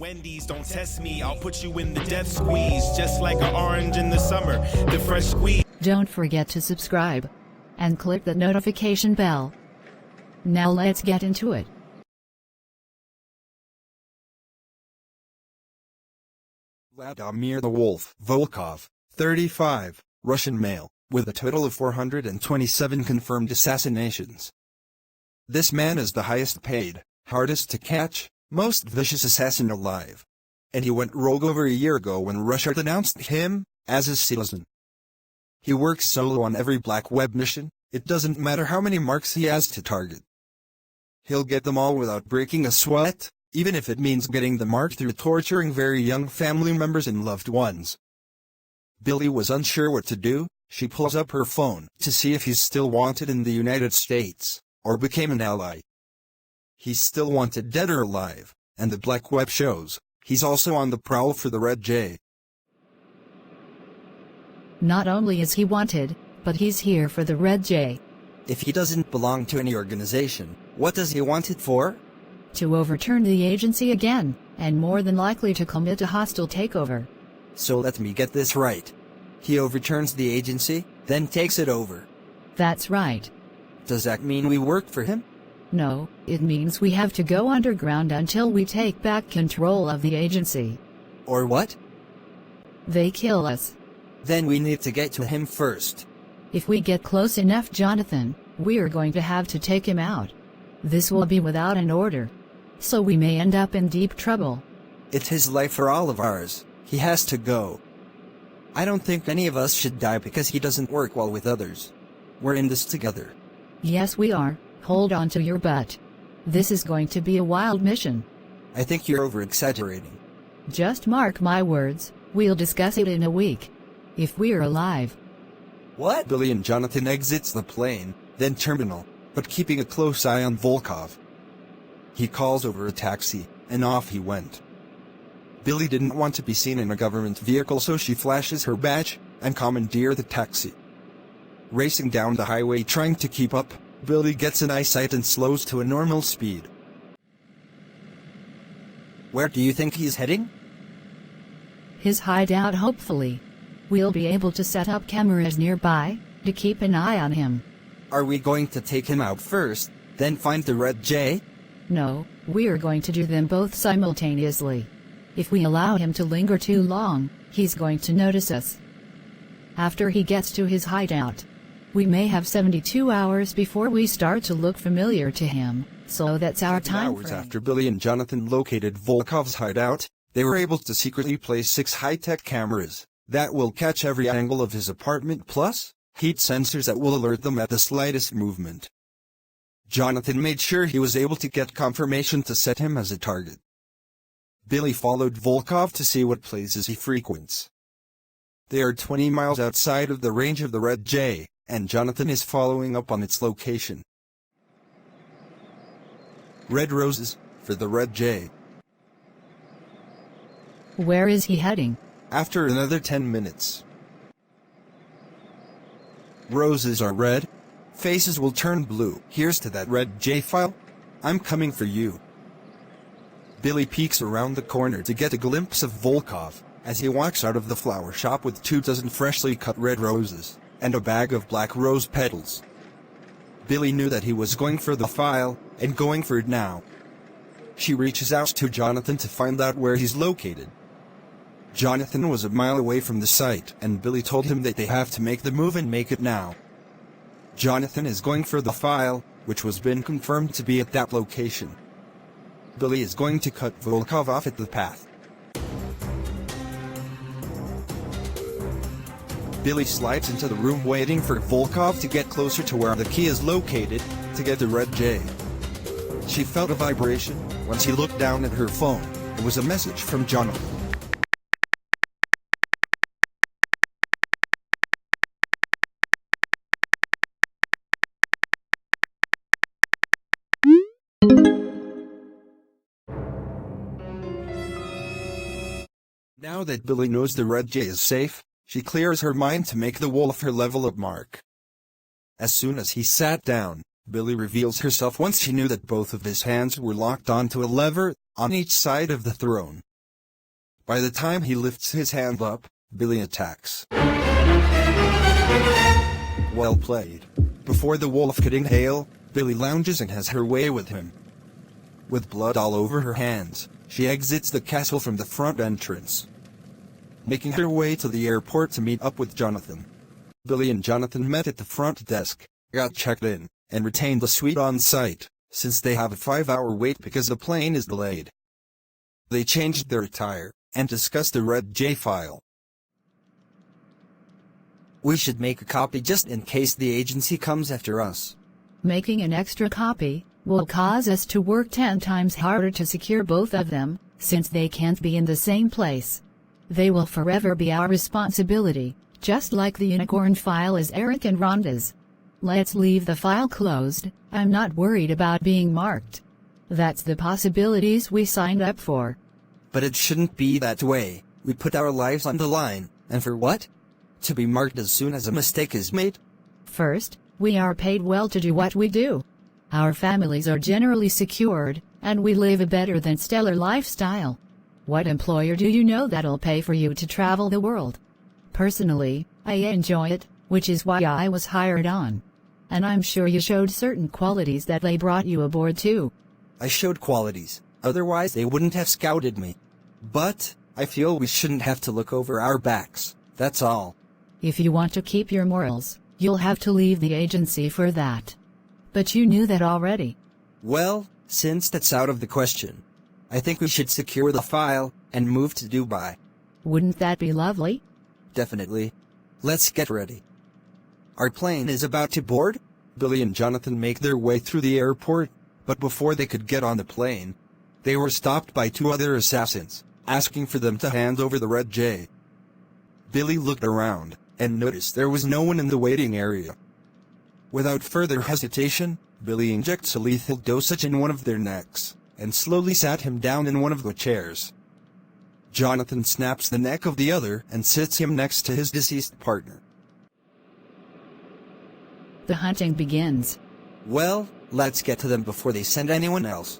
Wendy's, don't test me, I'll put you in the death squeeze, just like an orange in the summer, the fresh squeeze. Don't forget to subscribe and click the notification bell. Now let's get into it. Vladimir the Wolf Volkov, 35, Russian male, with a total of 427 confirmed assassinations. This man is the highest paid, hardest to catch, most vicious assassin alive. And he went rogue over a year ago when Russia denounced him as a citizen. He works solo on every black web mission, it doesn't matter how many marks he has to target. He'll get them all without breaking a sweat, even if it means getting the mark through torturing very young family members and loved ones. Billy was unsure what to do. She pulls up her phone to see if he's still wanted in the United States, or became an ally. He's still wanted dead or alive, and the black web shows he's also on the prowl for the Red J. Not only is he wanted, but he's here for the Red J. If he doesn't belong to any organization, what does he want it for? To overturn the agency again, and more than likely to commit a hostile takeover. So let me get this right. He overturns the agency, then takes it over. That's right. Does that mean we work for him? No, it means we have to go underground until we take back control of the agency. Or what? They kill us. Then we need to get to him first. If we get close enough, Jonathan, we're going to have to take him out. This will be without an order. So we may end up in deep trouble. It's his life or all of ours. He has to go. I don't think any of us should die because he doesn't work well with others. We're in this together. Yes, we are. Hold on to your butt. This is going to be a wild mission. I think you're over-exaggerating. Just mark my words, we'll discuss it in a week. If we're alive. What? Billy and Jonathan exits the plane, then terminal, but keeping a close eye on Volkov. He calls over a taxi, and off he went. Billy didn't want to be seen in a government vehicle, so she flashes her badge and commandeers the taxi. Racing down the highway trying to keep up, Billy gets an eyesight and slows to a normal speed. Where do you think he's heading? His hideout, hopefully. We'll be able to set up cameras nearby to keep an eye on him. Are we going to take him out first, then find the Red J? No, we're going to do them both simultaneously. If we allow him to linger too long, he's going to notice us. After he gets to his hideout, we may have 72 hours before we start to look familiar to him, so that's our time frame. 7 hours after Billy and Jonathan located Volkov's hideout, they were able to secretly place 6 high-tech cameras that will catch every angle of his apartment, plus heat sensors that will alert them at the slightest movement. Jonathan made sure he was able to get confirmation to set him as a target. Billy followed Volkov to see what places he frequents. They are 20 miles outside of the range of the Red J, and Jonathan is following up on its location. Red roses, for the Red J. Where is he heading? After another 10 minutes. Roses are red. Faces will turn blue. Here's to that Red J file. I'm coming for you. Billy peeks around the corner to get a glimpse of Volkov, as he walks out of the flower shop with 24 freshly cut red roses, and a bag of black rose petals. Billy knew that he was going for the file, and going for it now. She reaches out to Jonathan to find out where he's located. Jonathan was a mile away from the site, and Billy told him that they have to make the move and make it now. Jonathan is going for the file, which was been confirmed to be at that location. Billy is going to cut Volkov off at the path. Billy slides into the room waiting for Volkov to get closer to where the key is located, to get the Red J. She felt a vibration. When she looked down at her phone, it was a message from Jonathan. Now that Billy knows the Red J is safe, she clears her mind to make the wolf her level up mark. As soon as he sat down, Billy reveals herself once she knew that both of his hands were locked onto a lever, on each side of the throne, By the time he lifts his hand up, Billy attacks. Well played. Before the wolf could inhale, Billy lounges and has her way with him. With blood all over her hands, she exits the castle from the front entrance, making her way to the airport to meet up with Jonathan. Billy and Jonathan met at the front desk, got checked in, and retained the suite on site, since they have a 5-hour wait because the plane is delayed. They changed their attire, and discussed the Red J file. We should make a copy just in case the agency comes after us. Making an extra copy will cause us to work 10 times harder to secure both of them, since they can't be in the same place. They will forever be our responsibility, just like the unicorn file is Eric and Rhonda's. Let's leave the file closed. I'm not worried about being marked. That's the possibilities we signed up for. But it shouldn't be that way. We put our lives on the line, and for what? To be marked as soon as a mistake is made? First, we are paid well to do what we do. Our families are generally secured, and we live a better than stellar lifestyle. What employer do you know that'll pay for you to travel the world? Personally, I enjoy it, which is why I was hired on. And I'm sure you showed certain qualities that they brought you aboard too. I showed qualities, otherwise they wouldn't have scouted me. But, I feel we shouldn't have to look over our backs, that's all. If you want to keep your morals, you'll have to leave the agency for that. But you knew that already. Well, since that's out of the question, I think we should secure the file and move to Dubai. Wouldn't that be lovely? Definitely. Let's get ready. Our plane is about to board? Billy and Jonathan make their way through the airport, but before they could get on the plane, they were stopped by 2 other assassins, asking for them to hand over the Red J. Billy looked around, and noticed there was no one in the waiting area. Without further hesitation, Billy injects a lethal dosage in one of their necks, and slowly sat him down in one of the chairs. Jonathan snaps the neck of the other and sits him next to his deceased partner. The hunting begins. Well, let's get to them before they send anyone else.